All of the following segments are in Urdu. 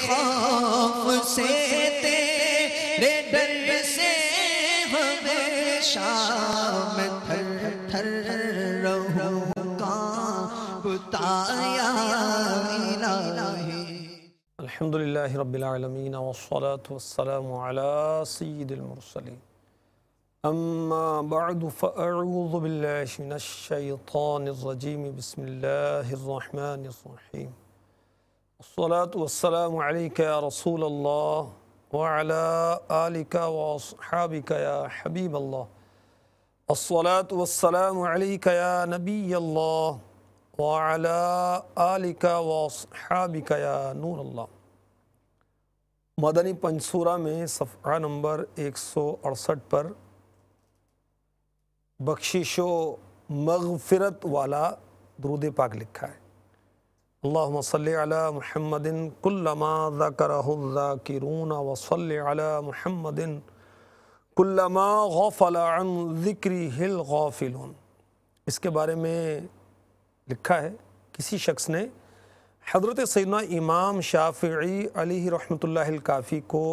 خوف سے تیرے ڈر سے ہمیشہ میں تھر تھر رہوں کانپتا یا الہی۔ الحمدللہ رب العالمین والصلاة والسلام علی سید المرسلین، اما بعد فاعوذ باللہ من الشیطان الرجیم، بسم اللہ الرحمن الرحیم، الصلاة والسلام علیک یا رسول اللہ وعلی آلک واصحابک یا حبیب اللہ، الصلاة والسلام علیک یا نبی اللہ وعلی آلک واصحابک یا نور اللہ۔ مدنی پنجسورہ میں صفحہ نمبر 168 پر بخشش و مغفرت والا درود پاک لکھا ہے۔ اللہم صلی علی محمد کلما ذکرہ الذاکرون وصلی علی محمد کلما غفل عن ذکرہ الغافلون۔ اس کے بارے میں لکھا ہے کسی شخص نے حضرت سیدنا امام شافعی علیہ رحمۃ اللہ الکافی کو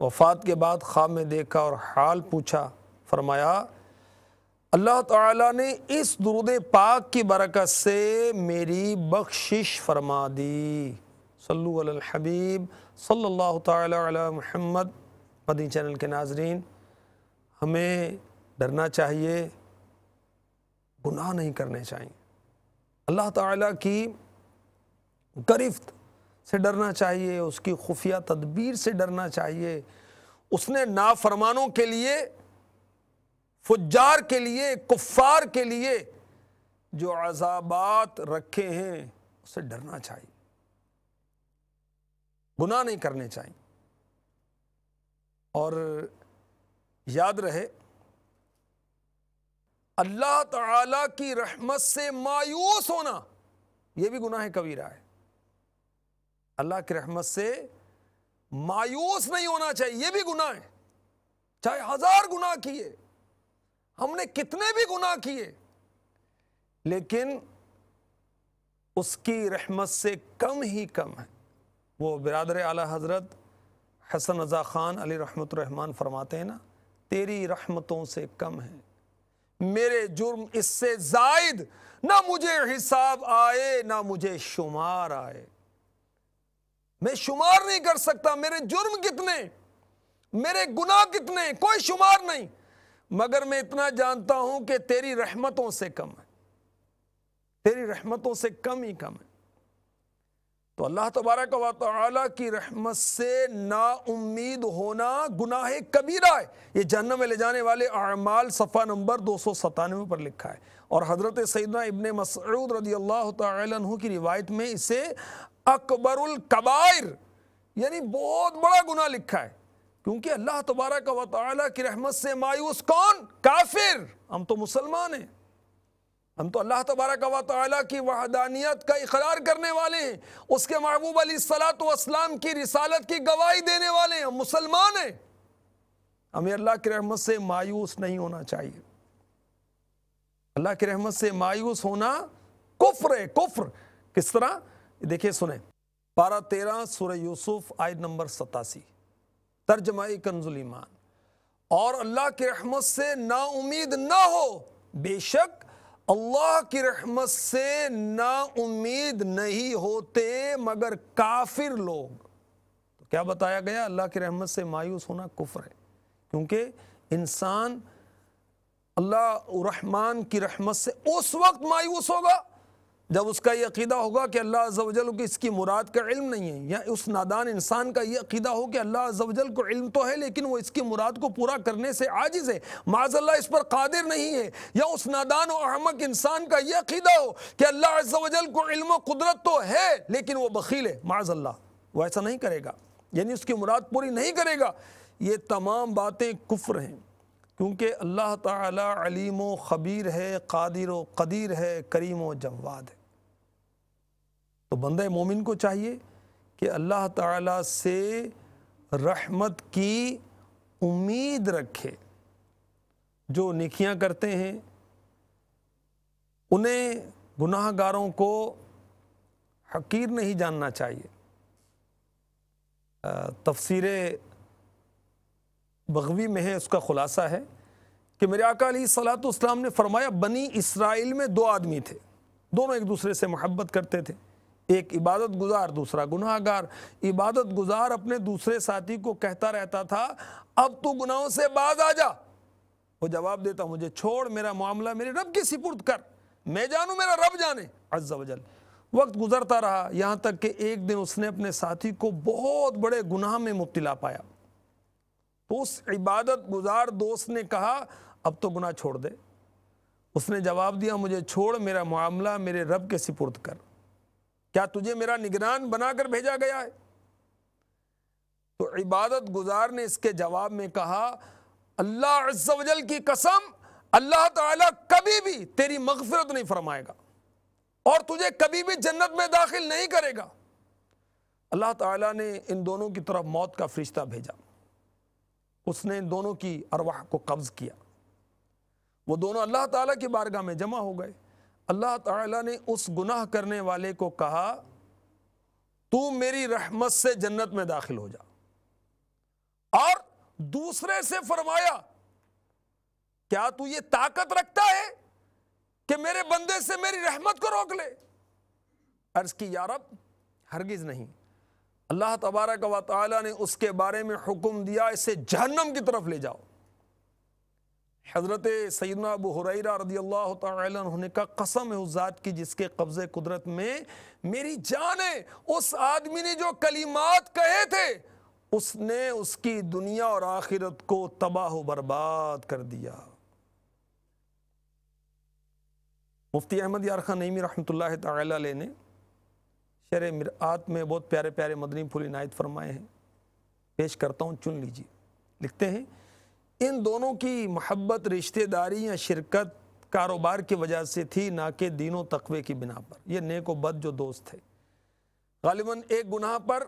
وفات کے بعد خواب میں دیکھا اور حال پوچھا، فرمایا اللہ تعالیٰ نے اس درود پاک کی برکت سے میری بخشش فرما دی۔ صلو علی الحبیب صلی اللہ تعالی علی محمد۔ مدنی چینل کے ناظرین، ہمیں ڈرنا چاہیے، گناہ نہیں کرنے چاہیے، اللہ تعالیٰ کی گرفت سے ڈرنا چاہیے، اس کی خفیہ تدبیر سے ڈرنا چاہیے۔ اس نے نافرمانوں کے لیے، فجار کے لیے، کفار کے لیے جو عذابات رکھے ہیں اسے ڈرنا چاہیے، گناہ نہیں کرنے چاہیے۔ اور یاد رہے، اللہ تعالیٰ کی رحمت سے مایوس ہونا یہ بھی گناہ کبیرہ ہے۔ اللہ کی رحمت سے مایوس نہیں ہونا چاہیے، یہ بھی گناہ ہے۔ چاہے 1000 گناہ کیے، ہم نے کتنے بھی گناہ کیے، لیکن اس کی رحمت سے کم ہی کم ہے۔ وہ برادر اعلی حضرت حسن رضا خان علی رحمۃ الرحمن فرماتے ہیں نا، تیری رحمتوں سے کم ہے میرے جرم اس سے زائد، نہ مجھے حساب آئے نہ مجھے شمار آئے۔ میں شمار نہیں کر سکتا، میرے جرم کتنے، میرے گناہ کتنے، کوئی شمار نہیں، مگر میں اتنا جانتا ہوں کہ تیری رحمتوں سے کم ہے، تیری رحمتوں سے کم ہی کم ہے۔ تو اللہ تبارک و تعالی کی رحمت سے نا امید ہونا گناہ کبیرہ ہے۔ یہ جہنم میں لے جانے والے اعمال صفحہ نمبر 297 پر لکھا ہے، اور حضرت سیدنا ابن مسعود رضی اللہ تعالی عنہ کی روایت میں اسے اکبر الکبائر یعنی بہت بڑا گناہ لکھا ہے، کیونکہ اللہ تبارک و تعالی کی رحمت سے مایوس کون؟ کافر۔ ہم تو مسلمان ہیں، ہم تو اللہ تبارک و تعالیٰ کی وحدانیت کا اقرار کرنے والے ہیں، اس کے محبوب علیہ الصلوۃ والسلام کی رسالت کی گواہی دینے والے ہیں، ہم مسلمان ہیں۔ ہمیں اللہ کی رحمت سے مایوس نہیں ہونا چاہیے۔ اللہ کی رحمت سے مایوس ہونا کفر ہے، کفر۔ کس طرح؟ دیکھیں سنیں، پارہ 13 سورہ یوسف آیت نمبر 87، ترجمہ کنز الایمان۔ اور اللہ کی رحمت سے نا امید نہ ہو، بے شک اللہ کی رحمت سے نا امید نہیں ہوتے مگر کافر لوگ۔ تو کیا بتایا گیا؟ اللہ کی رحمت سے مایوس ہونا کفر ہے، کیونکہ انسان اللہ الرحمن کی رحمت سے اس وقت مایوس ہوگا جب اس کا یہ عقیدہ ہوگا کہ اللہ عز و جل کو اس کی مراد کا علم نہیں ہے، یا اس نادان انسان کا یہ عقیدہ ہو کہ اللہ عز و جل کو علم تو ہے لیکن وہ اس کی مراد کو پورا کرنے سے عاجز ہے، معاذ اللہ اس پر قادر نہیں ہے، یا اس نادان و احمق انسان کا یہ عقیدہ ہو کہ اللہ عز و جل کو علم و قدرت تو ہے لیکن وہ بخیل ہے، معاذ اللہ وہ ایسا نہیں کرے گا، یعنی اس کی مراد پوری نہیں کرے گا۔ یہ تمام باتیں کفر ہیں، کیونکہ اللہ تعالی علیم و خبیر ہے، قادر و قدیر ہے، کریم و جواد ہے۔ تو بندہ مومن کو چاہیے کہ اللہ تعالیٰ سے رحمت کی امید رکھے۔ جو نیکیاں کرتے ہیں انہیں گناہ گاروں کو حقیر نہیں جاننا چاہیے، تفسیر بغوی میں ہے، اس کا خلاصہ ہے کہ میرے آقا علیہ الصلوۃ والسلام نے فرمایا بنی اسرائیل میں دو آدمی تھے، دونوں ایک دوسرے سے محبت کرتے تھے، ایک عبادت گزار دوسرا گناہ گار۔ عبادت گزار اپنے دوسرے ساتھی کو کہتا رہتا تھا اب تو گناہوں سے باز آ جا، وہ جواب دیتا مجھے چھوڑ، میرا معاملہ میرے رب کے سپرد کر، میں جانوں میرا رب جانے عز و جل۔ وقت گزرتا رہا یہاں تک کہ ایک دن اس نے اپنے ساتھی کو بہت بڑے گناہ میں مبتلا پایا، تو اس عبادت گزار دوست نے کہا اب تو گناہ چھوڑ دے۔ اس نے جواب دیا مجھے چھوڑ، میرا معاملہ میرے رب کے سپرد کر، کیا تجھے میرا نگران بنا کر بھیجا گیا ہے؟ تو عبادت گزار نے اس کے جواب میں کہا اللہ عز و جل کی قسم، اللہ تعالیٰ کبھی بھی تیری مغفرت نہیں فرمائے گا اور تجھے کبھی بھی جنت میں داخل نہیں کرے گا۔ اللہ تعالیٰ نے ان دونوں کی طرف موت کا فرشتہ بھیجا، اس نے ان دونوں کی ارواح کو قبض کیا، وہ دونوں اللہ تعالیٰ کی بارگاہ میں جمع ہو گئے۔ اللہ تعالیٰ نے اس گناہ کرنے والے کو کہا تو میری رحمت سے جنت میں داخل ہو جا، اور دوسرے سے فرمایا کیا تو یہ طاقت رکھتا ہے کہ میرے بندے سے میری رحمت کو روک لے؟ عرض کی یا رب ہرگز نہیں۔ اللہ تبارک و تعالی نے اس کے بارے میں حکم دیا اسے جہنم کی طرف لے جاؤ۔ حضرت سیدنا ابو ہریرہ رضی اللہ تعالی عنہ نے کہا قسم ہے اس ذات کی جس کے قبضے قدرت میں میری جان ہے، اس آدمی نے جو کلمات کہے تھے اس نے اس کی دنیا اور آخرت کو تباہ و برباد کر دیا۔ مفتی احمد یار خان نعیمی رحمۃ اللہ تعالی علیہ نے شرح مرآت میں بہت پیارے پیارے مدنی پھول عنایت فرمائے ہیں، پیش کرتا ہوں، چن لیجیے۔ لکھتے ہیں ان دونوں کی محبت رشتہ داری یا شرکت کاروبار کی وجہ سے تھی، نہ کہ دین و تقوی کی بنا پر۔ یہ نیک و بد جو دوست تھے، غالباً ایک گناہ پر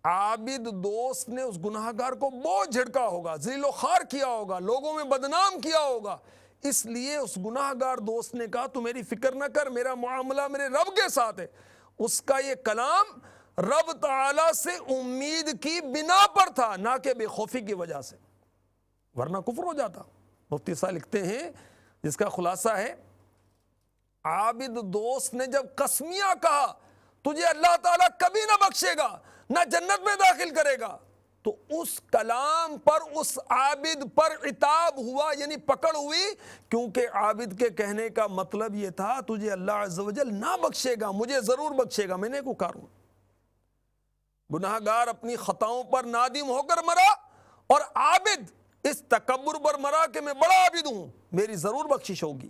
عابد دوست نے اس گناہ گار کو بہت جھڑکا ہوگا، ذلیل و خوار کیا ہوگا، لوگوں میں بدنام کیا ہوگا، اس لیے اس گناہ گار دوست نے کہا تو میری فکر نہ کر، میرا معاملہ میرے رب کے ساتھ ہے۔ اس کا یہ کلام رب تعالی سے امید کی بنا پر تھا، نہ کہ بے خوفی کی وجہ سے، ورنہ کفر ہو جاتا۔ مفتی صاحب لکھتے ہیں جس کا خلاصہ ہے عابد دوست نے جب قسمیہ کہا تجھے اللہ تعالیٰ کبھی نہ بخشے گا نہ جنت میں داخل کرے گا، تو اس کلام پر اس عابد پر عتاب ہوا، یعنی پکڑ ہوئی، کیونکہ عابد کے کہنے کا مطلب یہ تھا تجھے اللہ عز و جل نہ بخشے گا، مجھے ضرور بخشے گا، میں نیکوکار ہوں۔ گناہ گار اپنی خطاؤں پر نادم ہو کر مرا اور عابد اس تکبر پر مرا کہ میں بڑا عابد ہوں، میری ضرور بخشش ہوگی۔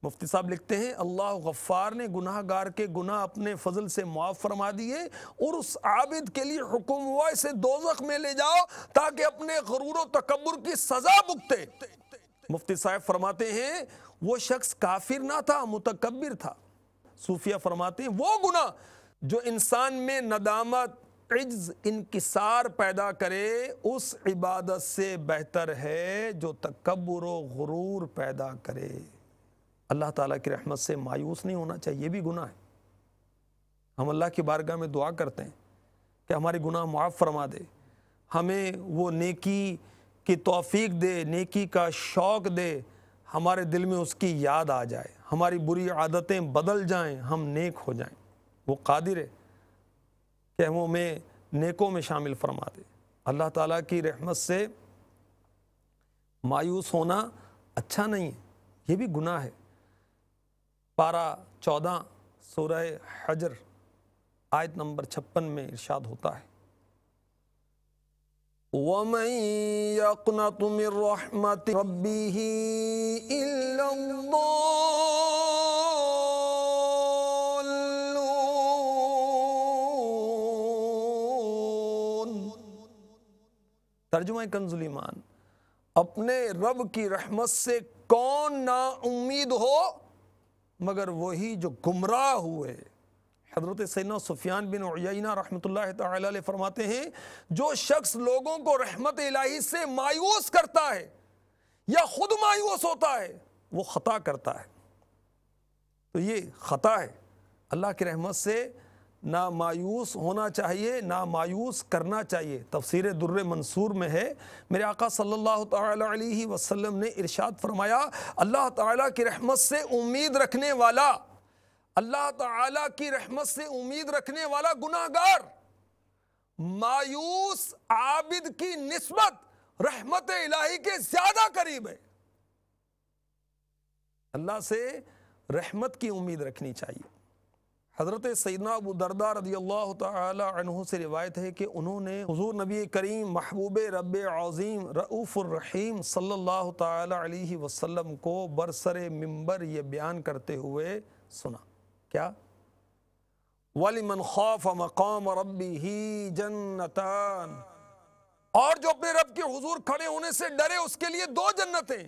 مفتی صاحب لکھتے ہیں اللہ غفار نے گناہ گار کے گناہ اپنے فضل سے معاف فرما دیے اور اس عابد کے لیے حکم ہوا اسے دوزخ میں لے جاؤ تاکہ اپنے غرور و تکبر کی سزا بھگتے۔ مفتی صاحب فرماتے ہیں وہ شخص کافر نہ تھا، متکبر تھا۔ صوفیہ فرماتے ہیں وہ گناہ جو انسان میں ندامت، عجز، انکسار پیدا کرے اس عبادت سے بہتر ہے جو تکبر و غرور پیدا کرے۔ اللہ تعالیٰ کی رحمت سے مایوس نہیں ہونا چاہیے، یہ بھی گناہ ہے۔ ہم اللہ کی بارگاہ میں دعا کرتے ہیں کہ ہمارے گناہ معاف فرما دے، ہمیں وہ نیکی کی توفیق دے، نیکی کا شوق دے، ہمارے دل میں اس کی یاد آ جائے، ہماری بری عادتیں بدل جائیں، ہم نیک ہو جائیں۔ وہ قادر ہے کہ ہم ہمیں نیکوں میں شامل فرما دے۔ اللہ تعالیٰ کی رحمت سے مایوس ہونا اچھا نہیں ہے، یہ بھی گناہ ہے۔ پارہ 14 سورہ حجر آیت نمبر 56 میں ارشاد ہوتا ہے وَمَن يَقْنَطُ مِن رَحْمَةِ رَبِّهِ إِلَّا الضَّالُّونَ۔ ترجمہ کنز الایمان، اپنے رب کی رحمت سے کون نا امید ہو مگر وہی جو گمراہ ہوئے۔ حضرت سیدنا سفیان بن عیینہ رحمۃ اللہ تعالی علیہ فرماتے ہیں جو شخص لوگوں کو رحمت الہی سے مایوس کرتا ہے یا خود مایوس ہوتا ہے وہ خطا کرتا ہے۔ تو یہ خطا ہے، اللہ کی رحمت سے نہ مایوس ہونا چاہیے، نہ مایوس کرنا چاہیے۔ تفسیر در منصور میں ہے، میرے آقا صلی اللہ تعالی علیہ وسلم نے ارشاد فرمایا، اللہ تعالیٰ کی رحمت سے امید رکھنے والا، اللہ تعالیٰ کی رحمت سے امید رکھنے والا گناہگار مایوس عابد کی نسبت رحمت الہی کے زیادہ قریب ہے۔ اللہ سے رحمت کی امید رکھنی چاہیے۔ حضرت سیدنا ابو درداء رضی اللہ تعالی عنہ سے روایت ہے کہ انہوں نے حضور نبی کریم محبوب رب عظیم رؤوف الرحیم صلی اللہ تعالی علیہ وسلم کو برسر منبر یہ بیان کرتے ہوئے سنا، کیا؟ وَلِمَنْ خَافَ مَقَامَ رَبِّهِ جَنَّتَانِ، اور جو اپنے رب کے حضور کھڑے ہونے سے ڈرے اس کے لیے 2 جنتیں۔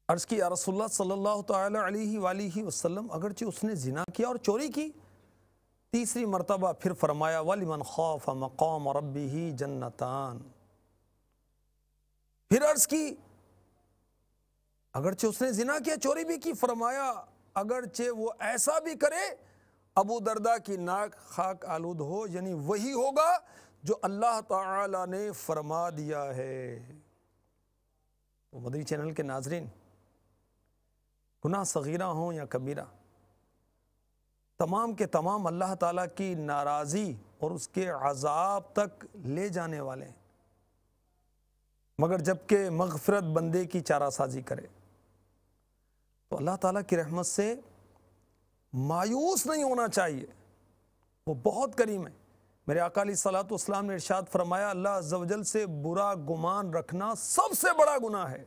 عرض کی یا رسول اللہ صلی اللہ تعالی علیہ وآلہ وسلم، اگرچہ اس نے زنا کیا اور چوری کی، تیسری مرتبہ پھر فرمایا وَلِمَنْ خَافَ مَقَامَ رَبِّهِ جَنَّتَانِ۔ پھر عرض کی اگرچہ اس نے زنا کیا، چوری بھی کی، فرمایا اگرچہ وہ ایسا بھی کرے ابو درداء کی ناک خاک آلود ہو، یعنی وہی ہوگا جو اللہ تعالی نے فرما دیا ہے۔ تو مدنی چینل کے ناظرین، گناہ صغیرہ ہوں یا کبیرہ، تمام کے تمام اللہ تعالیٰ کی ناراضی اور اس کے عذاب تک لے جانے والے ہیں، مگر جبکہ مغفرت بندے کی چارہ سازی کرے تو اللہ تعالیٰ کی رحمت سے مایوس نہیں ہونا چاہیے، وہ بہت کریم ہے۔ میرے آقا علیہ الصلوۃ والسلام نے ارشاد فرمایا، اللہ عز و جل سے برا گمان رکھنا سب سے بڑا گناہ ہے۔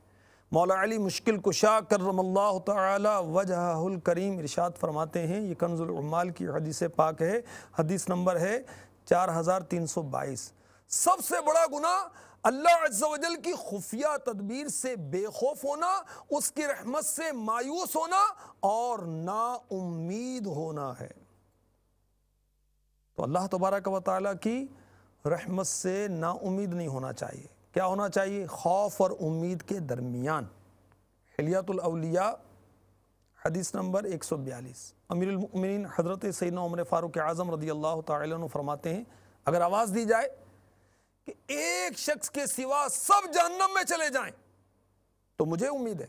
مولا علی مشکل کشا کرم اللہ تعالی وجہہ الکریم ارشاد فرماتے ہیں، یہ کنز العمال کی حدیث پاک ہے، حدیث نمبر ہے 4322، سب سے بڑا گناہ اللہ عز و جل کی خفیہ تدبیر سے بے خوف ہونا، اس کی رحمت سے مایوس ہونا اور نا امید ہونا ہے۔ تو اللہ تبارک و تعالیٰ کی رحمت سے نا امید نہیں ہونا چاہیے۔ کیا ہونا چاہیے؟ خوف اور امید کے درمیان۔ حلیات الاولیاء حدیث نمبر 142، امیر المؤمنین حضرت سیدنا عمر فاروق اعظم رضی اللہ تعالی عنہ فرماتے ہیں، اگر آواز دی جائے کہ ایک شخص کے سوا سب جہنم میں چلے جائیں تو مجھے امید ہے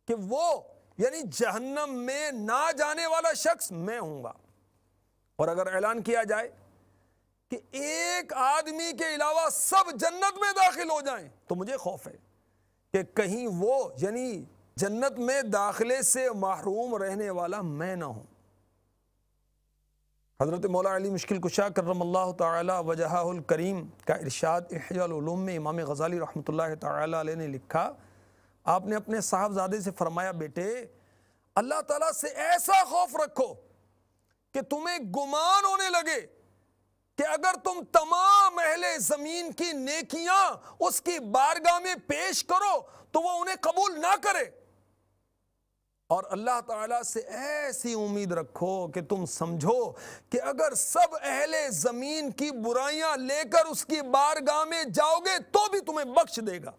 کہ وہ یعنی جہنم میں نہ جانے والا شخص میں ہوں گا، اور اگر اعلان کیا جائے کہ ایک آدمی کے علاوہ سب جنت میں داخل ہو جائیں تو مجھے خوف ہے کہ کہیں وہ یعنی جنت میں داخلے سے محروم رہنے والا میں نہ ہوں۔ حضرت مولا علی مشکل کشا کرم اللہ تعالی وجہہ الکریم کا ارشاد احیاء العلوم میں امام غزالی رحمۃ اللہ تعالی علیہ نے لکھا، آپ نے اپنے صاحبزادے سے فرمایا، بیٹے اللہ تعالیٰ سے ایسا خوف رکھو کہ تمہیں گمان ہونے لگے کہ اگر تم تمام اہل زمین کی نیکیاں اس کی بارگاہ میں پیش کرو تو وہ انہیں قبول نہ کرے، اور اللہ تعالیٰ سے ایسی امید رکھو کہ تم سمجھو کہ اگر سب اہل زمین کی برائیاں لے کر اس کی بارگاہ میں جاؤ گے تو بھی تمہیں بخش دے گا۔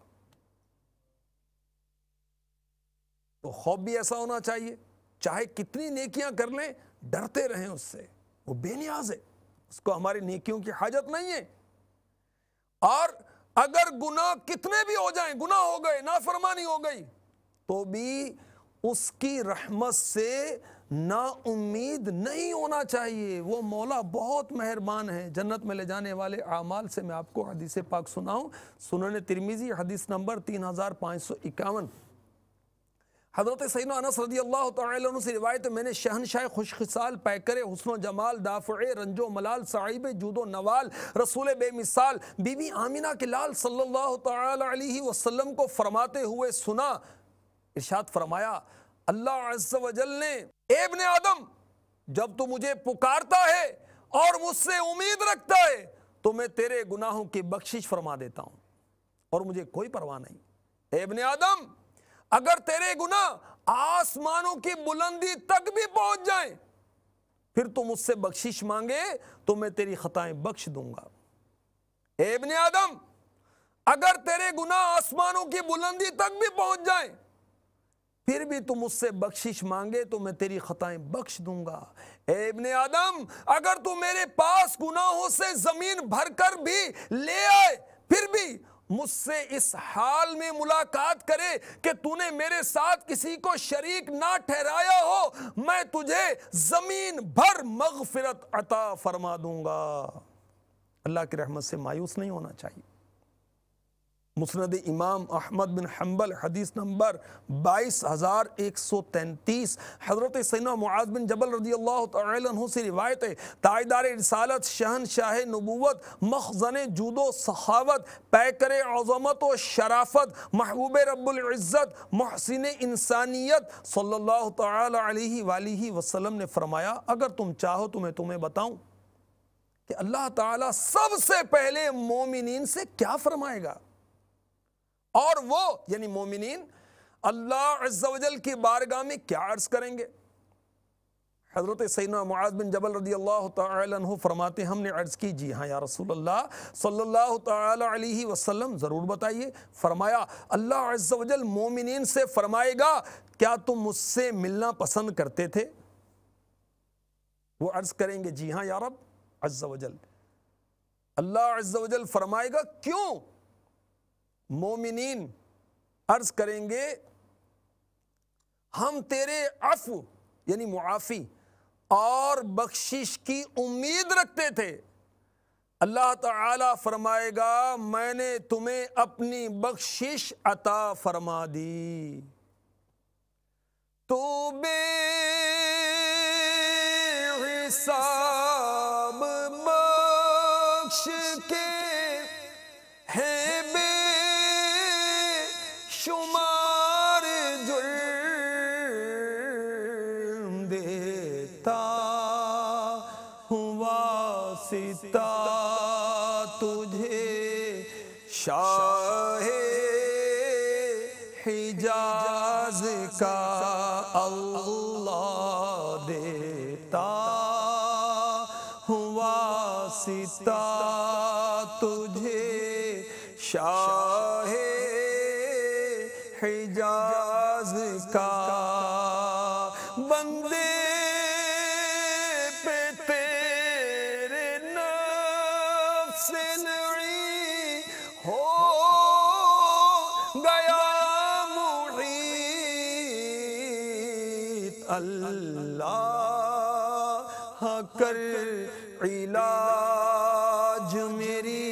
تو خوف بھی ایسا ہونا چاہیے، چاہے کتنی نیکیاں کر لیں ڈرتے رہیں اس سے، وہ بے نیاز ہے، اس کو ہماری نیکیوں کی حاجت نہیں ہے۔ اور اگر گناہ کتنے بھی ہو جائیں، گناہ ہو گئے، نافرمانی ہو گئی، تو بھی اس کی رحمت سے نا امید نہیں ہونا چاہیے۔ وہ مولا بہت مہربان ہے، جنت میں لے جانے والے اعمال سے میں آپ کو حدیث پاک سناؤں، سنن ترمذی حدیث نمبر 3551، حضرت سیدنا انس رضی اللہ تعالی عنہ سے روایت ہے، میں نے شہنشاہ خوش خصال پیکر حسن و جمال دافع رنج و ملال صاحب جود و نوال رسول بے مثال بی بی آمینہ کے لال صلی اللہ تعالی علیہ وسلم کو فرماتے ہوئے سنا، ارشاد فرمایا، اللہ عز و جل نے، اے ابن آدم جب تو مجھے پکارتا ہے اور مجھ سے امید رکھتا ہے تو میں تیرے گناہوں کی بخشش فرما دیتا ہوں اور مجھے کوئی پرواہ نہیں۔ اے ابن آدم اگر تیرے گناہ آسمانوں کی بلندی تک بھی پہنچ جائیں پھر تو مجھ سے بخشش مانگے تو میں تیری خطائیں بخش دوں گا۔ اے ابن آدم اگر تیرے گناہ آسمانوں کی بلندی تک بھی پہنچ جائیں پھر بھی تو مجھ سے بخشش مانگے تو میں تیری خطائیں بخش دوں گا۔ اے ابن آدم، اگر تو میرے پاس گناہوں سے زمین بھر کر بھی لے آئے، پھر بھی مجھ سے اس حال میں ملاقات کرے کہ تو نے میرے ساتھ کسی کو شریک نہ ٹھہرایا ہو، میں تجھے زمین بھر مغفرت عطا فرما دوں گا۔ اللہ کی رحمت سے مایوس نہیں ہونا چاہیے۔ مسند امام احمد بن حنبل حدیث نمبر 22,133، حضرت سیدنا معاذ بن جبل رضی اللہ تعالی عنہ سے روایت ہے، تاجدار رسالت، شہنشاہ نبوت، مخزن جود و سخاوت، پیکر عظمت و شرافت، محبوب رب العزت، محسن انسانیت صلی اللہ تعالی علیہ وآلہ وسلم نے فرمایا، اگر تم چاہو تو میں تمہیں بتاؤں کہ اللہ تعالیٰ سب سے پہلے مومنین سے کیا فرمائے گا، اور وہ یعنی مومنین اللہ عز و جل کی بارگاہ میں کیا عرض کریں گے۔ حضرت سیدنا معاذ بن جبل رضی اللہ تعالی عنہ فرماتے ہیں، ہم نے عرض کی، جی ہاں یا رسول اللہ صلی اللہ تعالی علیہ وسلم، ضرور بتائیے۔ فرمایا، اللہ عز و جل مومنین سے فرمائے گا، کیا تم مجھ سے ملنا پسند کرتے تھے؟ وہ عرض کریں گے، جی ہاں یا رب عز و جل۔ اللہ عز و جل فرمائے گا، کیوں؟ مومنین عرض کریں گے، ہم تیرے عفو یعنی معافی اور بخشش کی امید رکھتے تھے۔ اللہ تعالیٰ فرمائے گا، میں نے تمہیں اپنی بخشش عطا فرما دی۔ تو بے حساب بخش کے ہے بے شمار جرم دیتا ہوں واسطہ تجھے شاہ حجاز کا اللہ دیتا ہوں واسطہ تجھے شاہ حجاز کا۔ بندے پہ تیرے نفس نعی ہو گیا محیط، اللہ کر علاج میری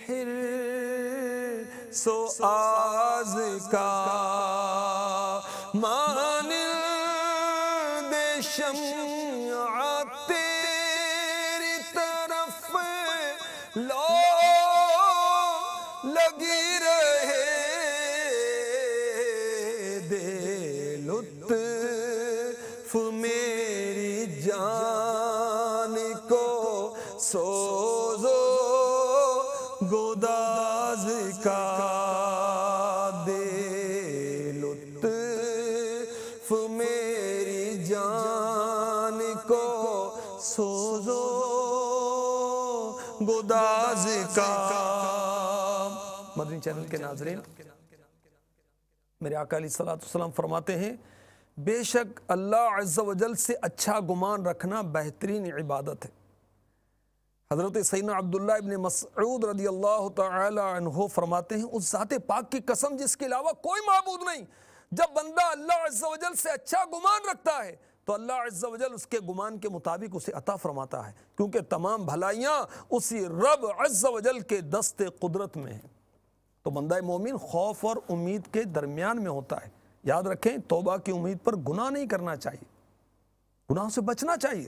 حرص و آز کا۔ مانند شمع تیری طرف لو لگی رہے، دے لطف میری جان کو سوز و گداز کا، دے لطف میری جان کو سوز و گداز کا۔ مدنی چینل کے ناظرین، میرے آقا علیہ الصلوۃ والسلام فرماتے ہیں، بے شک اللہ عز و جل سے اچھا گمان رکھنا بہترین عبادت ہے۔ حضرت سیدنا عبداللہ ابن مسعود رضی اللہ تعالی عنہ فرماتے ہیں، اس ذات پاک کی قسم جس کے علاوہ کوئی معبود نہیں، جب بندہ اللہ عز و جل سے اچھا گمان رکھتا ہے تو اللہ عز و جل اس کے گمان کے مطابق اسے عطا فرماتا ہے، کیونکہ تمام بھلائیاں اسی رب عز و جل کے دست قدرت میں ہیں۔ تو بندہ مومن خوف اور امید کے درمیان میں ہوتا ہے۔ یاد رکھیں، توبہ کی امید پر گناہ نہیں کرنا چاہیے، گناہ سے بچنا چاہیے،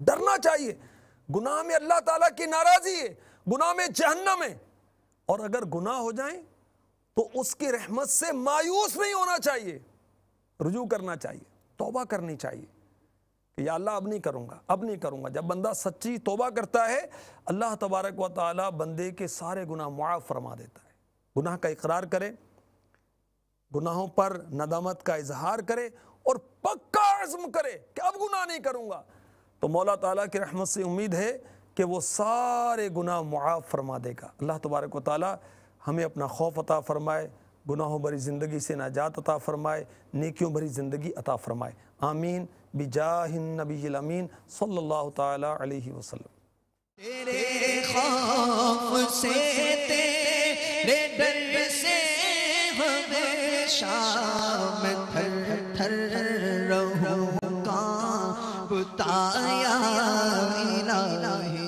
ڈرنا چاہیے۔ گناہ میں اللہ تعالیٰ کی ناراضی ہے، گناہ میں جہنم ہے، اور اگر گناہ ہو جائیں تو اس کی رحمت سے مایوس نہیں ہونا چاہیے، رجوع کرنا چاہیے، توبہ کرنی چاہیے کہ یا اللہ اب نہیں کروں گا، اب نہیں کروں گا۔ جب بندہ سچی توبہ کرتا ہے، اللہ تبارک و تعالیٰ بندے کے سارے گناہ معاف فرما دیتا ہے۔ گناہ کا اقرار کرے، گناہوں پر ندامت کا اظہار کرے اور پکا عزم کرے کہ اب گناہ نہیں کروں گا، تو مولا تعالیٰ کی رحمت سے امید ہے کہ وہ سارے گناہ معاف فرما دے گا۔ اللہ تبارک و تعالیٰ ہمیں اپنا خوف عطا فرمائے، گناہوں بھری زندگی سے نجات عطا فرمائے، نیکیوں بھری زندگی عطا فرمائے، آمین بجاہ النبی الامین صلی اللہ تعالی علیہ وسلم۔ تیرے خوف سے تیرے ڈر سے ہمیشہ میں تھر تھر رہوں گا، بتایا الہی